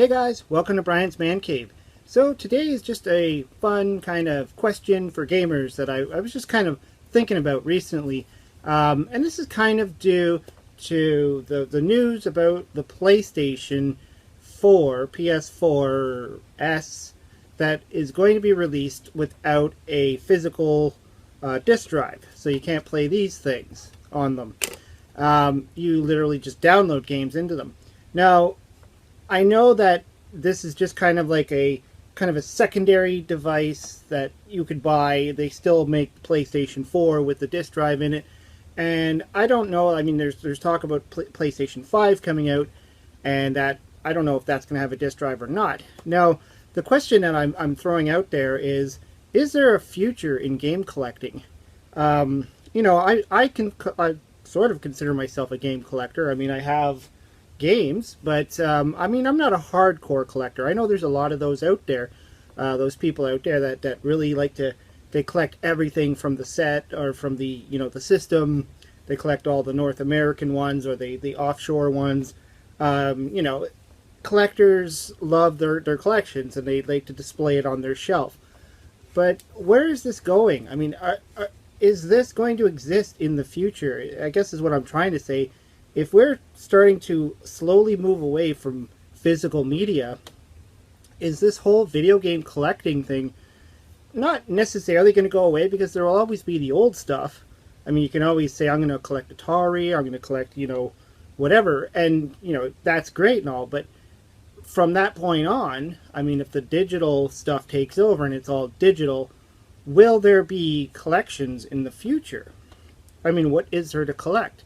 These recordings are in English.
Hey guys, welcome to Brian's Man Cave. So today is just a fun kind of question for gamers that I was just kind of thinking about recently. And this is kind of due to the news about the PlayStation 4, PS4S, that is going to be released without a physical disk drive. So you can't play these things on them. You literally just download games into them. Now, I know that this is just kind of like a secondary device that you could buy. They still make PlayStation 4 with the disk drive in it, and I don't know. I mean, there's talk about PlayStation 5 coming out, and that I don't know if that's going to have a disk drive or not. Now, the question that I'm throwing out there is there a future in game collecting? I sort of consider myself a game collector. I mean, I have games, but I mean, I'm not a hardcore collector. I know there's a lot of those out there, those people out there that really like to, they collect everything from the set or from the the system. They collect all the North American ones or the offshore ones. Collectors love their collections and they like to display it on their shelf. But where is this going? I mean, is this going to exist in the future? I guess is what I'm trying to say. If we're starting to slowly move away from physical media, is this whole video game collecting thing not necessarily going to go away? Because there will always be the old stuff. I mean, you can always say, I'm going to collect Atari, I'm going to collect, whatever. And, that's great and all. But from that point on, I mean, if the digital stuff takes over and it's all digital, will there be collections in the future? I mean, what is there to collect?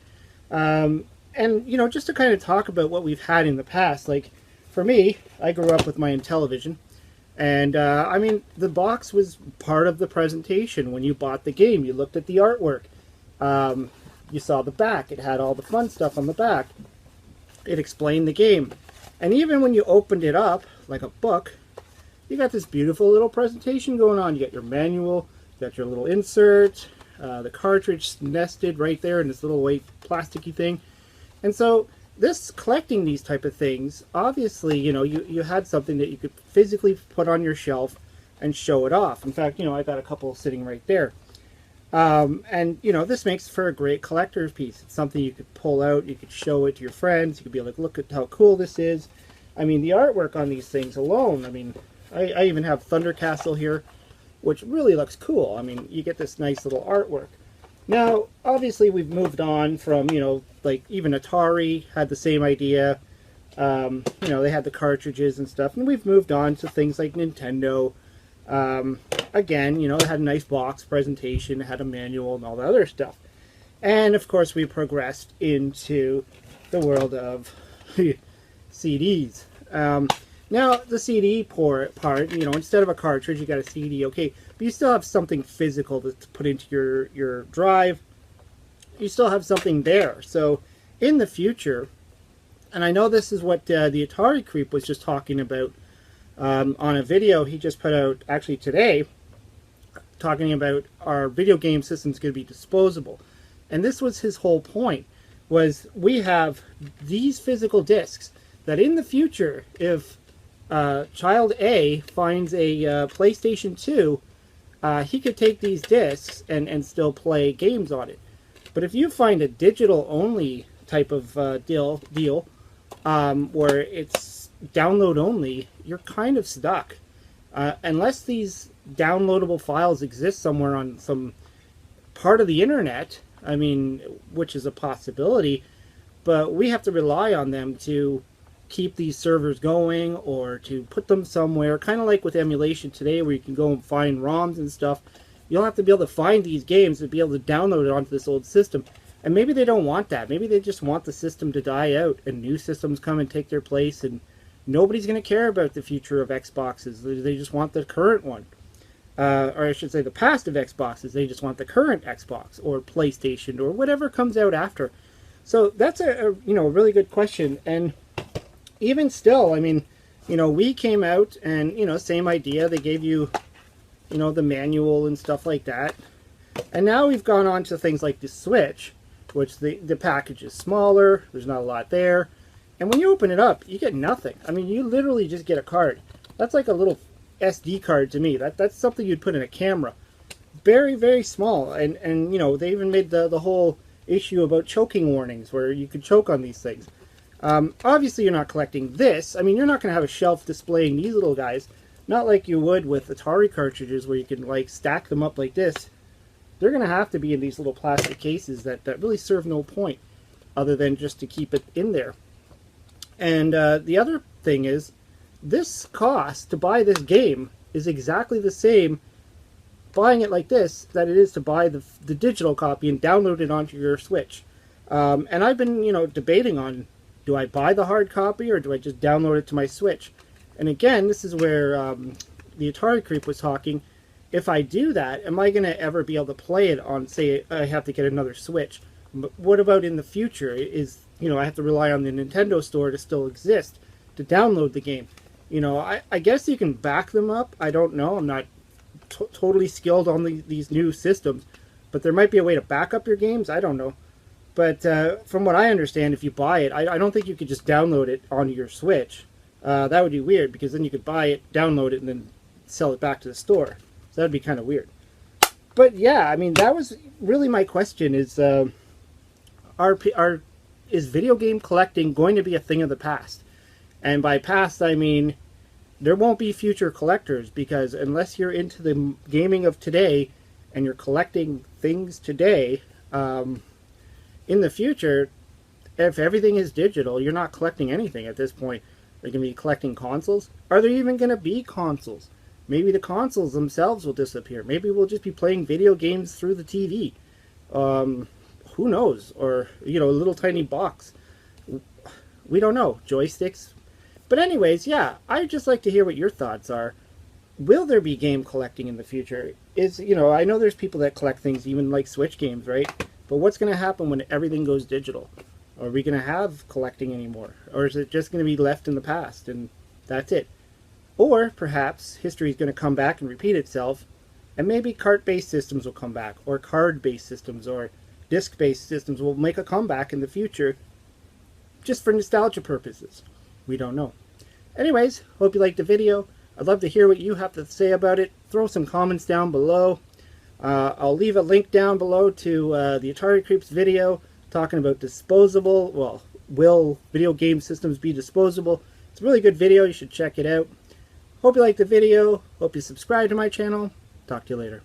And, just to kind of talk about what we've had in the past, like, for me, I grew up with my Intellivision, and, I mean, the box was part of the presentation. When you bought the game, you looked at the artwork, you saw the back, it had all the fun stuff on the back, it explained the game, and even when you opened it up, like a book, you got this beautiful little presentation going on. You got your manual, you got your little insert, the cartridge nested right there in this little white plasticky thing. And so this collecting these type of things, obviously, you had something that you could physically put on your shelf and show it off. In fact, I got a couple sitting right there. And, this makes for a great collector's piece. It's something you could pull out, you could show it to your friends, you could be like, look at how cool this is. I mean, the artwork on these things alone, I mean, I even have Thunder Castle here, which really looks cool. I mean, you get this nice little artwork. Now, obviously, we've moved on from, like even Atari had the same idea. They had the cartridges and stuff, and we've moved on to things like Nintendo. Again, it had a nice box presentation, it had a manual and all the other stuff. And, of course, we progressed into the world of CDs. Now, the CD part, instead of a cartridge, you got a CD, okay, but you still have something physical to put into your drive. You still have something there. So, in the future, and I know this is what the Atari Creep was just talking about on a video he just put out, actually today, talking about our video game system's going to be disposable. And this was his whole point, was we have these physical discs that in the future, if Child A finds a PlayStation 2, he could take these discs and still play games on it. But if you find a digital-only type of deal where it's download-only, you're kind of stuck. Unless these downloadable files exist somewhere on some part of the internet, I mean, which is a possibility, but we have to rely on them to keep these servers going or to put them somewhere, kind of like with emulation today where you can go and find ROMs and stuff. You'll have to be able to find these games and be able to download it onto this old system. And maybe they don't want that. Maybe they just want the system to die out and new systems come and take their place, and nobody's going to care about the future of Xboxes. They just want the current one. Or I should say the past of Xboxes. They just want the current Xbox or PlayStation or whatever comes out after. So that's a really good question. And even still, I mean, we came out and, same idea. They gave you, the manual and stuff like that. And now we've gone on to things like the Switch, which the package is smaller. There's not a lot there. And when you open it up, you get nothing. I mean, you literally just get a card. That's like a little SD card to me. That's something you'd put in a camera. Very, very small. And you know, they even made the whole issue about choking warnings, where you could choke on these things. Obviously, you're not collecting this. I mean, you're not going to have a shelf displaying these little guys. Not like you would with Atari cartridges, where you can, like, stack them up like this. They're going to have to be in these little plastic cases that really serve no point, other than just to keep it in there. And the other thing is, this cost to buy this game is exactly the same buying it like this that it is to buy the digital copy and download it onto your Switch. And I've been, you know, debating on, do I buy the hard copy or do I just download it to my Switch? And again, this is where the Atari Creep was talking. If I do that, am I going to ever be able to play it on, say, I have to get another Switch? But what about in the future? Is, you know, I have to rely on the Nintendo Store to still exist to download the game. You know, I guess you can back them up. I don't know. I'm not totally skilled on these new systems. But there might be a way to back up your games. I don't know. But from what I understand, if you buy it, I don't think you could just download it onto your Switch. That would be weird, because then you could buy it, download it, and then sell it back to the store. So that would be kind of weird. But yeah, I mean, that was really my question, is is video game collecting going to be a thing of the past? And by past, I mean there won't be future collectors, because unless you're into the gaming of today and you're collecting things today, in the future, if everything is digital, you're not collecting anything at this point. Are you going to be collecting consoles? Are there even going to be consoles? Maybe the consoles themselves will disappear. Maybe we'll just be playing video games through the TV. Who knows? Or, you know, a little tiny box. We don't know. Joysticks. But anyways, yeah, I'd just like to hear what your thoughts are. Will there be game collecting in the future? You know, I know there's people that collect things, even like Switch games, right? But what's going to happen when everything goes digital? Are we going to have collecting anymore? Or is it just going to be left in the past and that's it? Or perhaps history is going to come back and repeat itself, and maybe cart-based systems will come back, or card-based systems, or disc-based systems will make a comeback in the future just for nostalgia purposes. We don't know. Anyways, hope you liked the video. I'd love to hear what you have to say about it. Throw some comments down below. I'll leave a link down below to the Atari Creeps video talking about disposable, well, will video game systems be disposable? It's a really good video. You should check it out. Hope you liked the video. Hope you subscribe to my channel. Talk to you later.